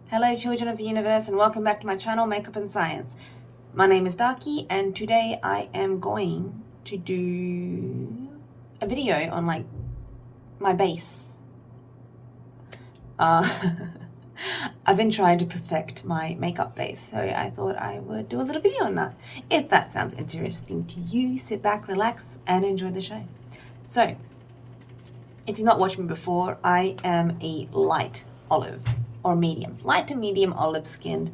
Hello children of the universe and welcome back to my channel Makeup and Science. My name is Darky and today I am going to do a video on like my base. I've been trying to perfect my makeup base, so I thought I would do a little video on that. If that sounds interesting to you, sit back, relax and enjoy the show. So if you've not watched me before, I am a light olive or medium, light to medium olive skinned.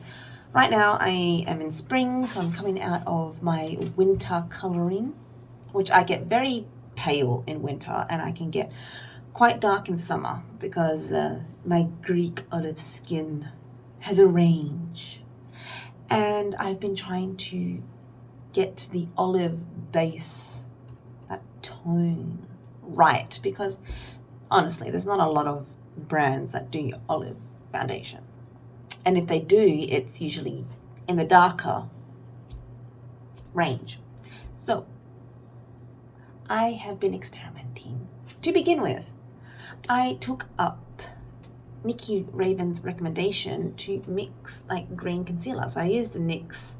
Right now I am in spring, so I'm coming out of my winter coloring, which I get very pale in winter and I can get quite dark in summer because my Greek olive skin has a range. And I've been trying to get the olive base, that tone right, because honestly there's not a lot of brands that do olive foundation, and if they do, it's usually in the darker range. So I have been experimenting. To begin with, I took up Nikki Raven's recommendation to mix like green concealer. So I used the NYX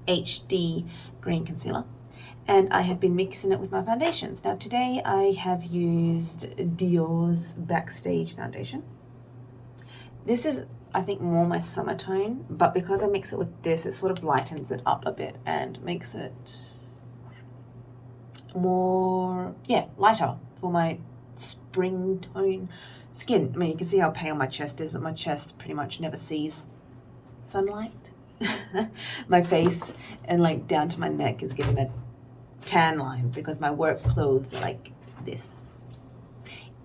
HD green concealer and I have been mixing it with my foundations. Now today I have used Dior's Backstage foundation. This is, I think, more my summer tone, but because I mix it with this, it sort of lightens it up a bit and makes it more, lighter for my spring tone skin. I mean, you can see how pale my chest is, but my chest pretty much never sees sunlight. My face and like down to my neck is given a tan line because my work clothes are like this.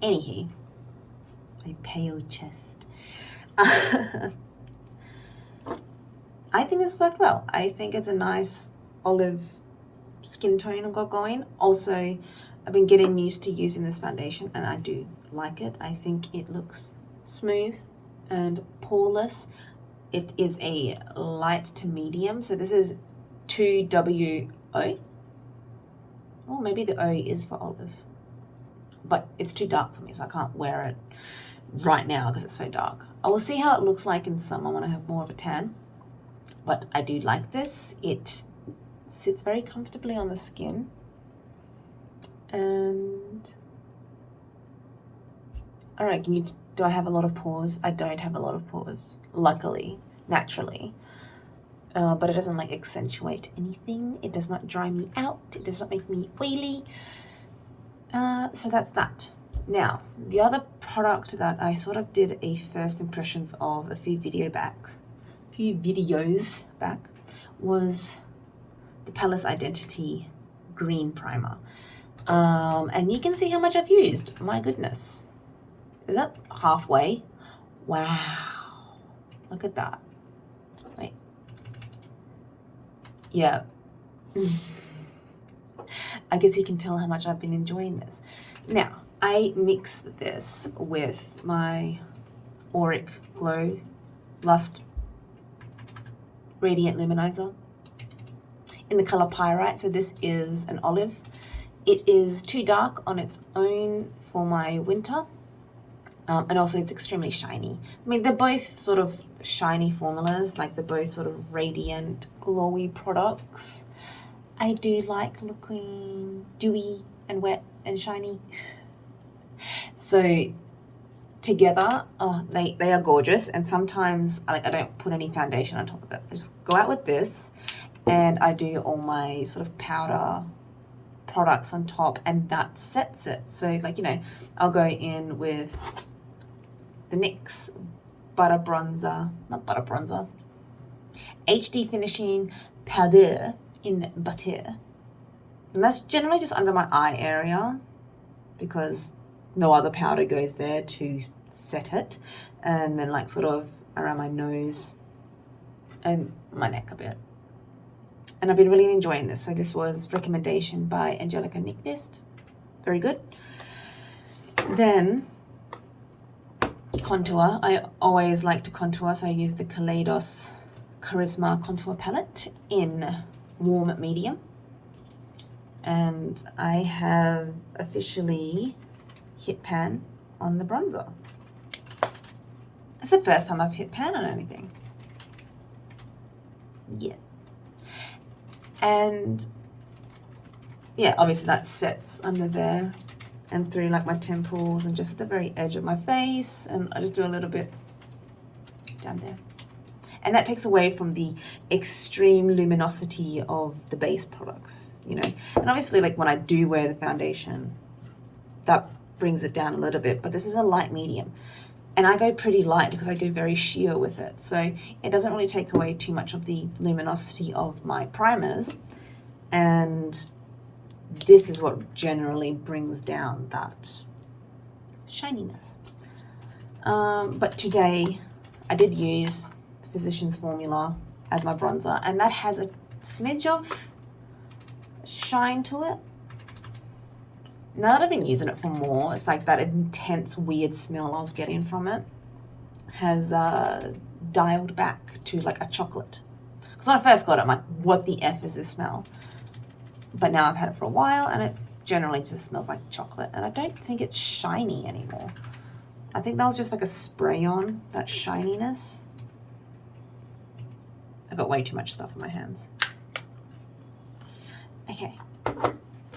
Anywho, my pale chest. I think this worked well. I think it's a nice olive skin tone I've got going. Also, I've been getting used to using this foundation and I do like it. I think it looks smooth and poreless. It is a light to medium. So this is 2WO. Or maybe the O is for olive. But it's too dark for me, so I can't wear it right now because it's so dark. I will see how it looks like in summer when I have more of a tan, but I do like this. It sits very comfortably on the skin, and I don't know, do I have a lot of pores? I don't have a lot of pores, luckily, naturally, but it doesn't like accentuate anything. It does not dry me out. It does not make me oily. So that's that. Now, the other product that I sort of did a first impressions of a few videos back was the Palace Identity Green Primer. And you can see how much I've used. My goodness. Is that halfway? Wow. Look at that. Wait. Yeah. I guess you can tell how much I've been enjoying this. Now, I mix this with my Auric Glow Lust Radiant Luminizer in the color Pyrite. So this is an olive. It is too dark on its own for my winter. And also it's extremely shiny. I mean, they're both sort of shiny formulas, like they're both sort of radiant, glowy products. I do like looking dewy and wet and shiny. So together, they are gorgeous. And sometimes I don't put any foundation on top of it. I just go out with this and I do all my sort of powder products on top and that sets it. So like, you know, I'll go in with the NYX HD Finishing Powder in Butter. And that's generally just under my eye area because no other powder goes there to set it. And then like sort of around my nose and my neck a bit. And I've been really enjoying this. So this was recommendation by Angelica Nyqvist. Very good. Then contour. I always like to contour, so I use the Kaleidos Charisma Contour Palette in warm medium. And I have officially hit pan on the bronzer. It's the first time I've hit pan on anything. Yes. And yeah, obviously that sets under there and through like my temples and just at the very edge of my face, and I just do a little bit down there. And that takes away from the extreme luminosity of the base products, you know. And obviously, like when I do wear the foundation, that brings it down a little bit, but this is a light medium. And I go pretty light because I go very sheer with it. So it doesn't really take away too much of the luminosity of my primers. And this is what generally brings down that shininess. But today I did use Physicians Formula as my bronzer, and that has a smidge of shine to it. Now that I've been using it for more, it's like that intense weird smell I was getting from it has dialed back to like a chocolate. Because when I first got it, I'm like, what the F is this smell? But now I've had it for a while and it generally just smells like chocolate, and I don't think it's shiny anymore. I think that was just like a spray on, that shininess. I've got way too much stuff in my hands. Okay.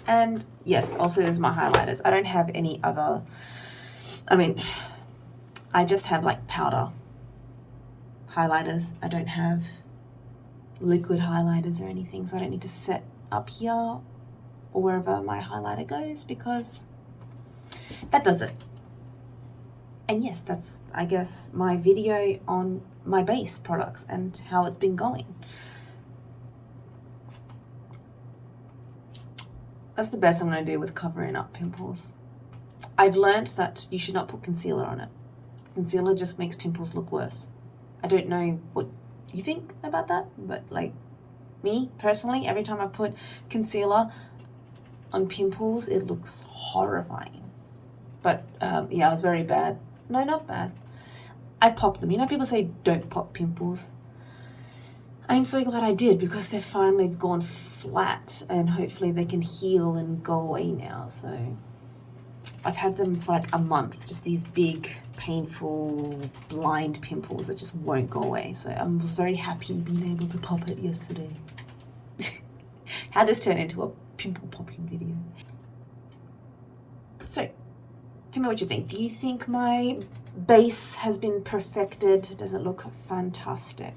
And yes, also there's my highlighters. I don't have any other, I mean, I just have like powder highlighters. I don't have liquid highlighters or anything, so I don't need to set up here or wherever my highlighter goes, because that does it. And yes, that's, I guess, my video on my base products and how it's been going. That's the best I'm going to do with covering up pimples. I've learned that you should not put concealer on it. Concealer just makes pimples look worse. I don't know what you think about that, but like me personally, every time I put concealer on pimples, it looks horrifying. But yeah, it was very bad. No, not bad. I popped them. You know, people say don't pop pimples. I'm so glad I did, because they've finally gone flat and hopefully they can heal and go away now. So I've had them for like a month, just these big, painful, blind pimples that just won't go away. So I was very happy being able to pop it yesterday. How this turned into a pimple popping video. So tell me what you think. Do you think my base has been perfected? Does it look fantastic?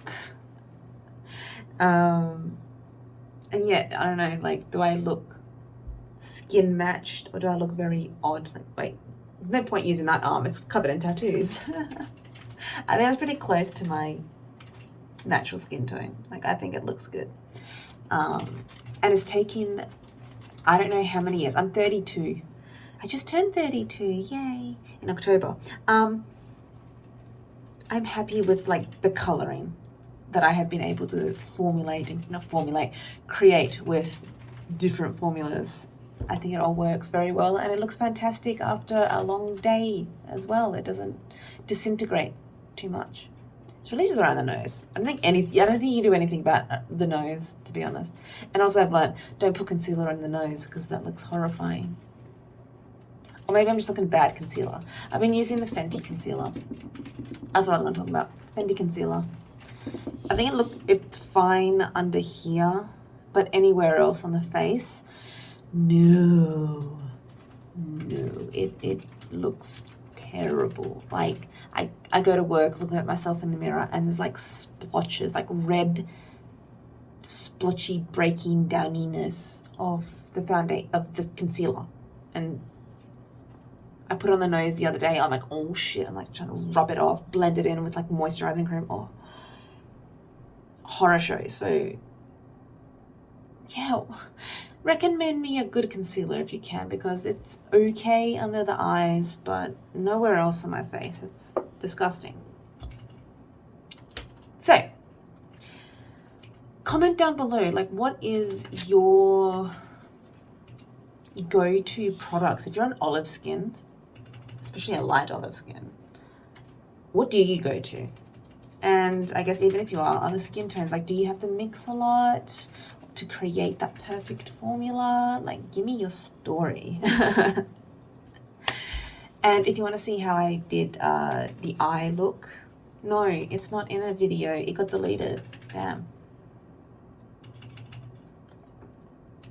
And yet, I don't know, like, do I look skin matched or do I look very odd? Like, wait, there's no point using that arm, it's covered in tattoos. I think it's pretty close to my natural skin tone. Like, I think it looks good. And it's taken, I don't know how many years. I'm 32. I just turned 32, yay, in October. I'm happy with like the coloring that I have been able to create with different formulas. I think it all works very well, and it looks fantastic after a long day as well. It doesn't disintegrate too much. It's really just around the nose. I don't think you can do anything about the nose, to be honest. And also I've learned, don't put concealer on the nose because that looks horrifying. Or maybe I'm just looking bad concealer. I've been using the Fenty concealer. That's what I was going to talk about. Fenty concealer. I think it's fine under here, but anywhere else on the face, no, it looks terrible. Like I go to work looking at myself in the mirror and there's like splotches, like red splotchy breaking downiness of the concealer. And I put it on the nose the other day. I'm like, oh shit, I'm like trying to rub it off, blend it in with like moisturizing cream. Oh, horror show. So yeah, recommend me a good concealer if you can, because it's okay under the eyes but nowhere else on my face. It's disgusting. So comment down below, like, what is your go-to products if you're on olive skin, especially a light olive skin? What do you go to? And I guess even if you are other skin tones, like, do you have to mix a lot to create that perfect formula? Like, give me your story. And if you want to see how I did the eye look No, it's not in a video. It got deleted. Damn.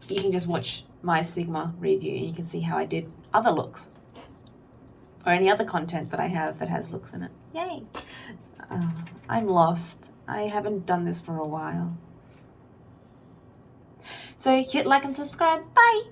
You can just watch my Sigma review and you can see how I did other looks. Or any other content that I have that has looks in it. Yay! I'm lost. I haven't done this for a while. So hit like and subscribe. Bye!